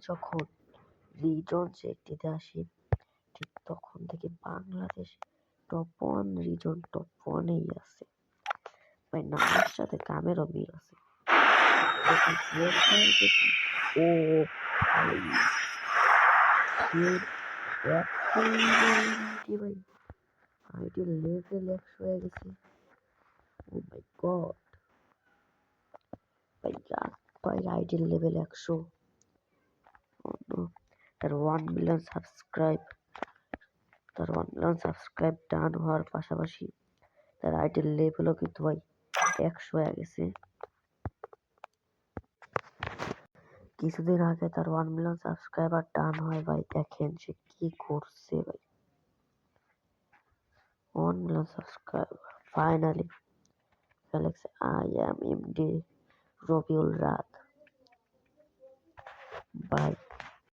যখন রিজন চেকটিতে আসি ঠিক তখন থেকে বাংলাদেশ টপ 1 রিজন টপ 1-এই আছে ভাই। নামের সাথে কামেরও মিল আছে। ও ভাই ভাই আইডি লেভেল 100 হয়ে গেছে। ও মাই গড ভাই ভাই আইডি লেভেল 100। তার 1 মিলিয়ন সাবস্ক্রাইব ডান হওয়ার পাশাপাশি তার আইডির লেভেলও কিন্তু ভাই 100 হয়ে গেছে। কিছুদিন আগে তার 1 মিলিয়ন সাবস্ক্রাইবার ডান হয় ভাই। দেখেন সে কি করছে ভাই। 1 মিলিয়ন সাবস্ক্রাইবার ফাইনালি লেখছে আই এম এমডি রবিউল রাত ভাই।